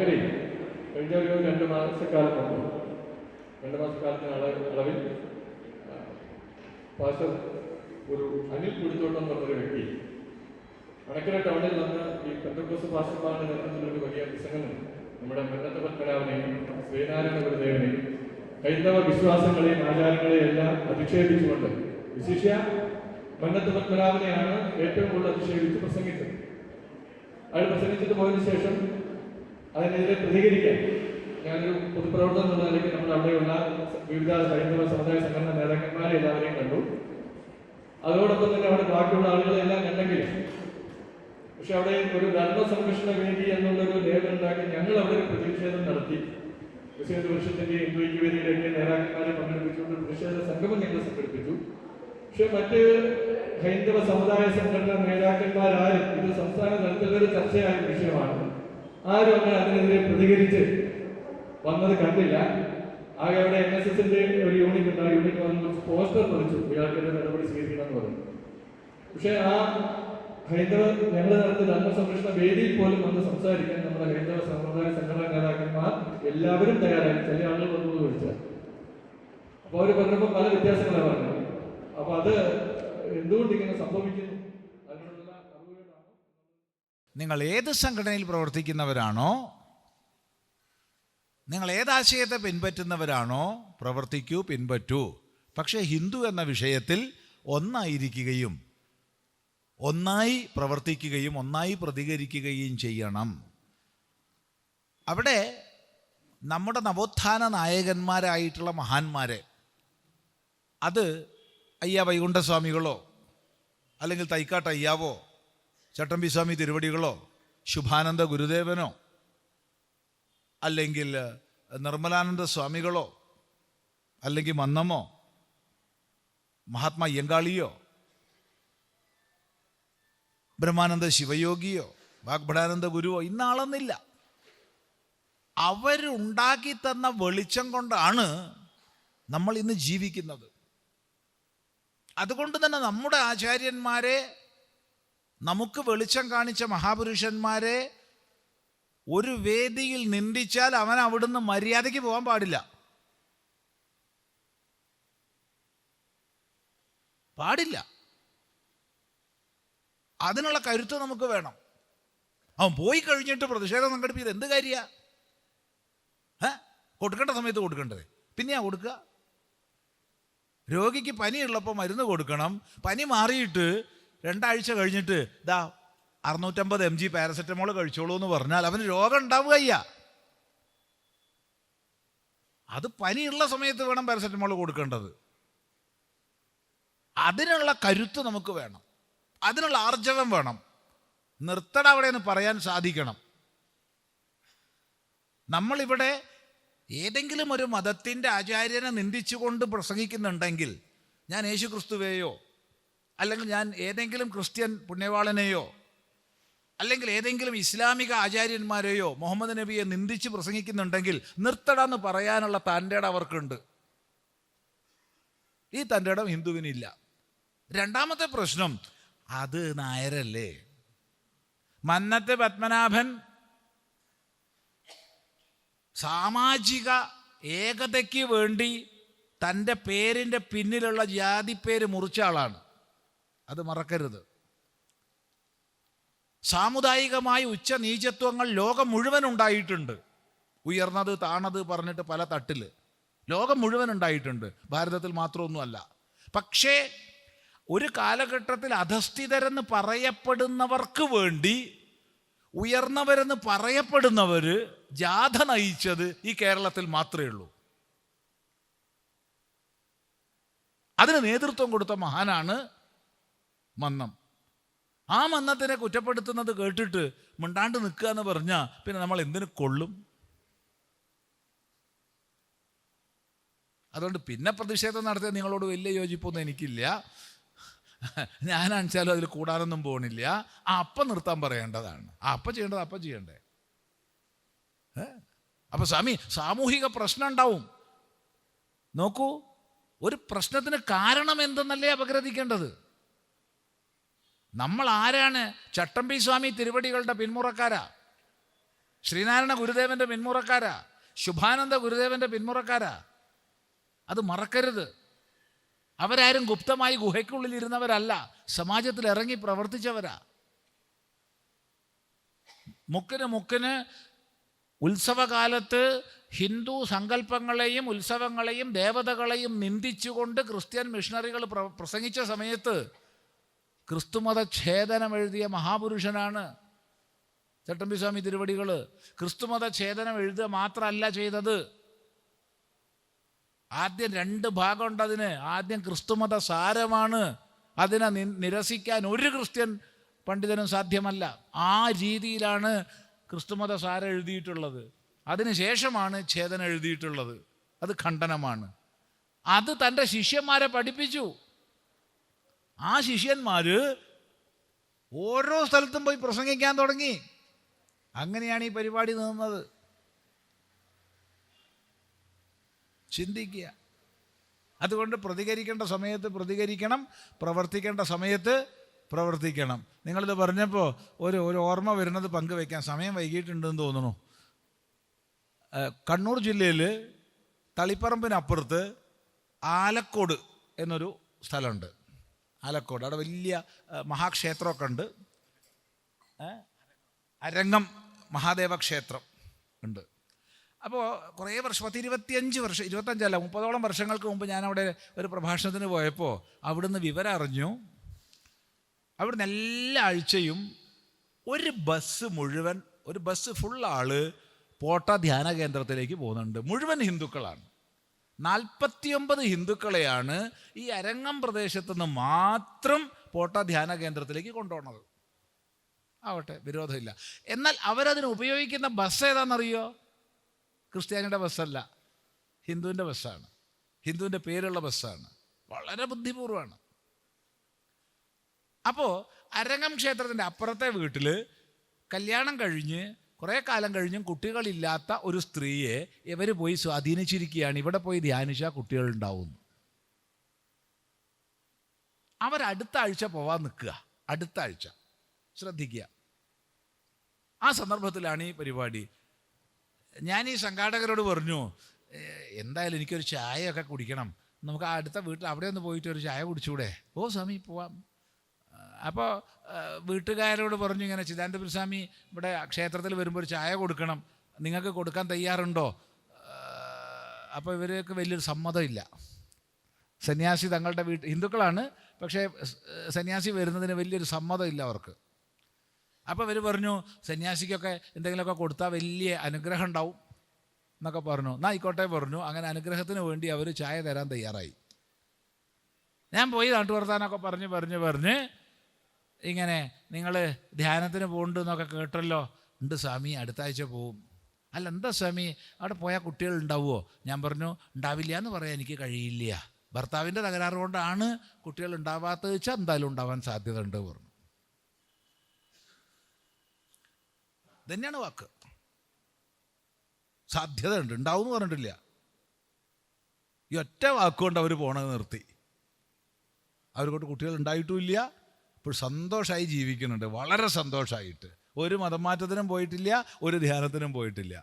അണക്കരയിൽ കഴിഞ്ഞ ഒരു 2 മാസക്കാലം മുമ്പ് 2 മാസക്കാലത്തിന് അളവിൽ പാസ്റ്റർ ഒരു അനിൽ കുടിത്തോട്ടം എന്ന് പറഞ്ഞൊരു വ്യക്തി അണക്കര ടൗണിൽ വന്ന് ഈ പെന്തക്കോസ്ത് പാസ്റ്റർമാരുടെ നേതൃത്വത്തിലൊരു വലിയ പ്രസംഗം നമ്മുടെ മന്നത്ത് പത്മനാഭനെയും ശ്രീനാരായണ ഗുരുദേവനെയും ഹൈന്ദവ വിശ്വാസങ്ങളെയും ആചാരങ്ങളെയും എല്ലാം അധിക്ഷേപിച്ചുകൊണ്ട് വിശിഷ്യ മന്നത്ത് പത്മനാഭനെയാണ് ഏറ്റവും കൂടുതൽ അധിക്ഷേപിച്ച് പ്രസംഗിച്ചത്. അയാൾ പ്രസംഗിച്ചിട്ട് പോയതിനു ശേഷം അതിനെതിരെ പ്രതികരിക്കാൻ ഞാനൊരു പൊതുപ്രവർത്തനം എന്നുള്ള നിലയ്ക്ക് നമ്മൾ അവിടെയുള്ള വിവിധ ഹൈന്ദവ സമുദായ സംഘടനാ നേതാക്കന്മാരെ എല്ലാവരെയും കണ്ടു. അതോടൊപ്പം തന്നെ അവിടെ ബാക്കിയുള്ള ആളുകളെല്ലാം കണ്ടെങ്കിലും പക്ഷെ അവിടെ ഒരു ധർമ്മ സംരക്ഷണ വേദി എന്നുള്ളൊരു ലേബൽ ഉണ്ടാക്കി ഞങ്ങൾ അവിടെ ഒരു പ്രതിഷേധം നടത്തി. പ്രതിഷേധ വർഷത്തിന്റെ ഹിന്ദു ഐക്യവേദിയിലേക്ക് നേതാക്കന്മാരെ പങ്കെടുപ്പിച്ചുകൊണ്ട് പ്രതിഷേധ സംഗമം ഞങ്ങൾ സംഘടിപ്പിച്ചു. പക്ഷെ മറ്റ് ഹൈന്ദവ സമുദായ സംഘടനാ നേതാക്കന്മാരാരും ഇത് സംസ്ഥാന തലത്തിലൊരു ചർച്ചയായ വിഷയമാണ്, ആരും അങ്ങനെ അതിനെതിരെ പ്രതികരിച്ച് വന്നത് കണ്ടില്ല. ആകെ അവിടെ NSSന്റെ ഒരു യൂണിറ്റ് ഉണ്ട്. ആ യൂണിറ്റ് വന്ന് പോസ്റ്റർ പതിച്ചു, ഇയാൾക്കെതിരെ നടപടി സ്വീകരിക്കണമെന്ന് പറഞ്ഞു. പക്ഷെ ആ ഹൈന്ദവ ഞങ്ങൾ നടത്തിയ ധർമ്മ സംരക്ഷണ വേദിയിൽ പോലും വന്ന് സംസാരിക്കാൻ നമ്മുടെ ഹൈന്ദവ സമുദായ സംഘടനാ നേതാക്കന്മാർ എല്ലാവരും തയ്യാറായി. ചില ആളുകൾ വന്നത് വിളിച്ചാൽ അപ്പോൾ അവർ പറഞ്ഞപ്പോൾ പല വ്യത്യാസങ്ങളാണ് പറഞ്ഞത്. അപ്പൊ അത് എന്തുകൊണ്ട് ഇങ്ങനെ സംഭവിക്കുന്നു അതിനുള്ള അറിവുകളാണ്. നിങ്ങൾ ഏത് സംഘടനയിൽ പ്രവർത്തിക്കുന്നവരാണോ, നിങ്ങൾ ഏതാശയത്തെ പിൻപറ്റുന്നവരാണോ, പ്രവർത്തിക്കൂ, പിൻപറ്റൂ. പക്ഷേ ഹിന്ദു എന്ന വിഷയത്തിൽ ഒന്നായിരിക്കുകയും ഒന്നായി പ്രവർത്തിക്കുകയും ഒന്നായി പ്രതികരിക്കുകയും ചെയ്യണം. അവിടെ നമ്മുടെ നവോത്ഥാന നായകന്മാരായിട്ടുള്ള മഹാന്മാരെ, അത് അയ്യ വൈകുണ്ഠസ്വാമികളോ അല്ലെങ്കിൽ തൈക്കാട്ട് അയ്യാവോ ചട്ടമ്പി സ്വാമി തിരുവടികളോ ശുഭാനന്ദ ഗുരുദേവനോ അല്ലെങ്കിൽ നിർമ്മലാനന്ദ സ്വാമികളോ അല്ലെങ്കിൽ മന്നമോ മഹാത്മാ അയ്യങ്കാളിയോ ബ്രഹ്മാനന്ദ ശിവയോഗിയോ വാഗ്ഭടാനന്ദ ഗുരുവോ ഇന്നാളെന്നില്ല. അവരുണ്ടാക്കി തന്ന വെളിച്ചം കൊണ്ടാണ് നമ്മൾ ഇന്ന് ജീവിക്കുന്നത്. അതുകൊണ്ട് തന്നെ നമ്മുടെ ആചാര്യന്മാരെ, നമുക്ക് വെളിച്ചം കാണിച്ച മഹാപുരുഷന്മാരെ ഒരു വേദിയിൽ നിന്ദിച്ചാൽ അവൻ അവിടുന്ന് മര്യാദയ്ക്ക് പോകാൻ പാടില്ല. അതിനുള്ള കരുത്ത് നമുക്ക് വേണം. അവൻ പോയി കഴിഞ്ഞിട്ട് പ്രതിഷേധം സംഘടിപ്പിച്ചത് എന്ത് കാര്യ? കൊടുക്കേണ്ട സമയത്ത് കൊടുക്കേണ്ടത് പിന്നെയാ കൊടുക്കുക. രോഗിക്ക് പനിയുള്ളപ്പോൾ മരുന്ന് കൊടുക്കണം. പനി മാറിയിട്ട് 2 ആഴ്ച കഴിഞ്ഞിട്ട് 650 mg പാരസെറ്റമോൾ കഴിച്ചോളൂ എന്ന് പറഞ്ഞാൽ അവന് രോഗം ഉണ്ടാവുകയ്യ. അത് പനിയുള്ള സമയത്ത് വേണം പാരസെറ്റമോൾ കൊടുക്കേണ്ടത്. അതിനുള്ള കരുത്ത് നമുക്ക് വേണം, അതിനുള്ള ആർജവം വേണം. നിർത്തട അവിടെ എന്ന് പറയാൻ സാധിക്കണം. നമ്മളിവിടെ ഏതെങ്കിലും ഒരു മതത്തിൻ്റെ ആചാര്യനെ നിന്ദിച്ചുകൊണ്ട് പ്രസംഗിക്കുന്നുണ്ടെങ്കിൽ, ഞാൻ യേശു ക്രിസ്തുവേയോ അല്ലെങ്കിൽ ഞാൻ ഏതെങ്കിലും ക്രിസ്ത്യൻ പുണ്യവാളനെയോ അല്ലെങ്കിൽ ഏതെങ്കിലും ഇസ്ലാമിക ആചാര്യന്മാരെയോ മുഹമ്മദ് നബിയെ നിന്ദിച്ച് പ്രസംഗിക്കുന്നുണ്ടെങ്കിൽ നിർത്തടാന്ന് പറയാനുള്ള തൻ്റെടം അവർക്കുണ്ട്. ഈ തൻ്റെടം ഹിന്ദുവിനില്ല. രണ്ടാമത്തെ പ്രശ്നം, അത് നായരല്ലേ. മന്നത്ത് പത്മനാഭൻ സാമാജിക ഏകതയ്ക്ക് വേണ്ടി തൻ്റെ പേരിൻ്റെ പിന്നിലുള്ള ജാതിപ്പേര് മുറിച്ച ആളാണ്. അത് മറക്കരുത്. സാമുദായികമായ ഉച്ചനീചത്വങ്ങൾ ലോകം മുഴുവൻ ഉണ്ടായിട്ടുണ്ട്. ഉയർന്നത് താണത് പറഞ്ഞിട്ട് പല തട്ടിൽ ലോകം മുഴുവൻ ഉണ്ടായിട്ടുണ്ട്, ഭാരതത്തിൽ മാത്രമൊന്നുമല്ല. പക്ഷേ ഒരു കാലഘട്ടത്തിൽ അധസ്ഥിതരെന്ന് പറയപ്പെടുന്നവർക്ക് വേണ്ടി ഉയർന്നവരെന്ന് പറയപ്പെടുന്നവർ ജാഥ നയിച്ചത് ഈ കേരളത്തിൽ മാത്രമേ ഉള്ളൂ. അതിന് നേതൃത്വം കൊടുത്ത മഹാനാണ് മന്നം. ആ മന്നത്തിനെ കുറ്റപ്പെടുത്തുന്നത് കേട്ടിട്ട് മിണ്ടാണ്ട് നിൽക്കുക എന്ന് പറഞ്ഞാൽ പിന്നെ നമ്മൾ എന്തിനു കൊള്ളും? അതുകൊണ്ട് പിന്നെ പ്രതിഷേധം നടത്തിയ നിങ്ങളോട് വലിയ യോജിപ്പൊന്നും എനിക്കില്ല. ഞാനാണെച്ചാലും അതിൽ കൂടാനൊന്നും പോകണില്ല. അപ്പം നിർത്താൻ പറയേണ്ടതാണ്. അപ്പം ചെയ്യേണ്ടത് അപ്പം ചെയ്യണ്ടേ. അപ്പൊ സാമൂഹിക പ്രശ്നം ഉണ്ടാവും. നോക്കൂ, ഒരു പ്രശ്നത്തിന് കാരണം എന്തെന്നല്ലേ അപഗ്രഥിക്കേണ്ടത്. നമ്മൾ ആരാണ്? ചട്ടമ്പി സ്വാമി തിരുവടികളുടെ പിന്മുറക്കാരാ. ശ്രീനാരായണ ഗുരുദേവന്റെ പിന്മുറക്കാരാ, ശുഭാനന്ദ ഗുരുദേവന്റെ പിന്മുറക്കാരാ. അത് മറക്കരുത്. അവരാരും ഗുപ്തമായി ഗുഹയ്ക്കുള്ളിൽ ഇരുന്നവരല്ല, സമാജത്തിൽ ഇറങ്ങി പ്രവർത്തിച്ചവരാ. മുക്കിന് ഉത്സവകാലത്ത് ഹിന്ദു സങ്കല്പങ്ങളെയും ഉത്സവങ്ങളെയും ദേവതകളെയും നിന്ദിച്ചുകൊണ്ട് ക്രിസ്ത്യൻ മിഷണറികൾ പ്രസംഗിച്ച സമയത്ത് ക്രിസ്തുമത ഛേദനം എഴുതിയ മഹാപുരുഷനാണ് ചട്ടമ്പിസ്വാമി തിരുവടികൾ. ക്രിസ്തുമത ഛേദനം എഴുതുക മാത്രമല്ല ചെയ്തത്, ആദ്യം 2 ഭാഗമുണ്ട് അതിന്. ആദ്യം ക്രിസ്തുമത സാരമാണ്, അതിനെ നിരസിക്കാൻ ഒരു ക്രിസ്ത്യൻ പണ്ഡിതനും സാധ്യമല്ല. ആ രീതിയിലാണ് ക്രിസ്തുമത സാരം എഴുതിയിട്ടുള്ളത്. അതിനുശേഷമാണ് ഛേദനം എഴുതിയിട്ടുള്ളത്. അത് ഖണ്ഡനമാണ്. അത് തൻ്റെ ശിഷ്യന്മാരെ പഠിപ്പിച്ചു. ആ ശിഷ്യന്മാർ ഓരോ സ്ഥലത്തും പോയി പ്രസംഗിക്കാൻ തുടങ്ങി. അങ്ങനെയാണ് ഈ പരിപാടി നിന്നത്. ചിന്തിക്കുക. അതുകൊണ്ട് പ്രതികരിക്കേണ്ട സമയത്ത് പ്രതികരിക്കണം, പ്രവർത്തിക്കേണ്ട സമയത്ത് പ്രവർത്തിക്കണം. നിങ്ങളിത് പറഞ്ഞപ്പോൾ ഒരു ഓർമ്മ വരുന്നത് പങ്കുവയ്ക്കാൻ. സമയം വൈകിട്ടുണ്ടെന്ന് തോന്നുന്നു. കണ്ണൂർ ജില്ലയിൽ തളിപ്പറമ്പിനപ്പുറത്ത് ആലക്കോട് എന്നൊരു സ്ഥലമുണ്ട്. ആലക്കോട്, അവിടെ വലിയ മഹാക്ഷേത്രമൊക്കെ ഉണ്ട്. അരങ്ങം മഹാദേവ ക്ഷേത്രം ഉണ്ട്. അപ്പോൾ കുറേ വർഷം, 25 വർഷം, 25 30ഓളം വർഷങ്ങൾക്ക് മുമ്പ് ഞാനവിടെ ഒരു പ്രഭാഷണത്തിന് പോയപ്പോൾ അവിടുന്ന് വിവരം അറിഞ്ഞു. അവിടുന്ന് എല്ലാ ആഴ്ചയും ഒരു ബസ് ഫുൾ ആള് പോട്ട ധ്യാന കേന്ദ്രത്തിലേക്ക് പോകുന്നുണ്ട്. മുഴുവൻ ഹിന്ദുക്കളാണ്. 49 ഹിന്ദുക്കളെയാണ് ഈ അരങ്ങം പ്രദേശത്തു നിന്ന് മാത്രം പോട്ട ധ്യാന കേന്ദ്രത്തിലേക്ക് കൊണ്ടുപോകുന്നത്. ആവട്ടെ, വിരോധമില്ല. എന്നാൽ അവരതിന് ഉപയോഗിക്കുന്ന ബസ് ഏതാണെന്നറിയോ? ക്രിസ്ത്യാനിയുടെ ബസ്സല്ല, ഹിന്ദുവിൻ്റെ ബസ്സാണ്. ഹിന്ദുവിൻ്റെ പേരുള്ള ബസ്സാണ്. വളരെ ബുദ്ധിപൂർവമാണ്. അപ്പോൾ അരങ്ങം ക്ഷേത്രത്തിൻ്റെ അപ്പുറത്തെ വീട്ടിൽ കല്യാണം കഴിഞ്ഞ് കുറേ കാലം കഴിഞ്ഞും കുട്ടികളില്ലാത്ത ഒരു സ്ത്രീയെ ഇവർ പോയി സ്വാധീനിച്ചിരിക്കുകയാണ്. ഇവിടെ പോയി ധ്യാനിച്ചാൽ കുട്ടികളുണ്ടാവും. അവരടുത്ത ആഴ്ച പോവാൻ നിൽക്കുക. അടുത്ത ആഴ്ച ശ്രദ്ധിക്കുക. ആ സന്ദർഭത്തിലാണ് ഈ പരിപാടി. ഞാൻ ഈ സംഘാടകരോട് പറഞ്ഞു, എന്തായാലും എനിക്കൊരു ചായയൊക്കെ കുടിക്കണം, നമുക്ക് ആ അടുത്ത വീട്ടിൽ അവിടെ ഒന്ന് പോയിട്ട് ഒരു ചായ കുടിച്ചൂടെ? ഓ സ്വാമി പോവാം. അപ്പോൾ വീട്ടുകാരോട് പറഞ്ഞു, ഇങ്ങനെ ചിദാനന്ദപുരി സ്വാമി ഇവിടെ ക്ഷേത്രത്തിൽ വരുമ്പോൾ ഒരു ചായ കൊടുക്കണം, നിങ്ങൾക്ക് കൊടുക്കാൻ തയ്യാറുണ്ടോ? അപ്പോൾ ഇവർക്ക് വലിയൊരു സമ്മതമില്ല. സന്യാസി തങ്ങളുടെ ഹിന്ദുക്കളാണ്, പക്ഷേ സന്യാസി വരുന്നതിന് വലിയൊരു സമ്മതമില്ല അവർക്ക്. അപ്പോൾ ഇവർ പറഞ്ഞു, സന്യാസിക്കൊക്കെ എന്തെങ്കിലുമൊക്കെ കൊടുത്താൽ വലിയ അനുഗ്രഹം ഉണ്ടാവും എന്നൊക്കെ പറഞ്ഞു. എന്നാൽ ആയിക്കോട്ടെ പറഞ്ഞു. അങ്ങനെ അനുഗ്രഹത്തിന് വേണ്ടി അവർ ചായ തരാൻ തയ്യാറായി. ഞാൻ പോയി നാട്ടുവർത്താനൊക്കെ പറഞ്ഞ് ഇങ്ങനെ, നിങ്ങൾ ധ്യാനത്തിന് പോകുന്നുണ്ട് എന്നൊക്കെ കേട്ടല്ലോ. ഉണ്ട് സ്വാമി, അടുത്ത ആഴ്ച പോവും. അല്ല, എന്താ സ്വാമി അവിടെ പോയാൽ കുട്ടികൾ ഉണ്ടാവുമോ? ഞാൻ പറഞ്ഞു, ഉണ്ടാവില്ല എന്ന് പറയാൻ എനിക്ക് കഴിയില്ല. ഭർത്താവിൻ്റെ തകരാറ് കൊണ്ടാണ് കുട്ടികൾ ഉണ്ടാവാത്തത് വെച്ചാൽ എന്തായാലും ഉണ്ടാവാൻ സാധ്യത ഉണ്ട് പറഞ്ഞു. തന്നെയാണ് വാക്ക്. സാധ്യത ഉണ്ട്, ഉണ്ടാവും എന്ന് പറഞ്ഞിട്ടില്ല. ഈ ഒറ്റ വാക്കുകൊണ്ട് അവർ പോണത് നിർത്തി. അവർക്കൊണ്ട് കുട്ടികൾ ഉണ്ടായിട്ടുമില്ല. ഇപ്പോൾ സന്തോഷമായി ജീവിക്കുന്നുണ്ട്, വളരെ സന്തോഷമായിട്ട്. ഒരു മതം മാറ്റത്തിനും പോയിട്ടില്ല, ഒരു ധ്യാനത്തിനും പോയിട്ടില്ല.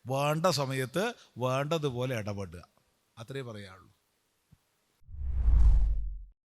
വേണ്ട സമയത്ത് വേണ്ടതുപോലെ ഇടപെടുക, അത്രേ പറയാനുള്ളൂ.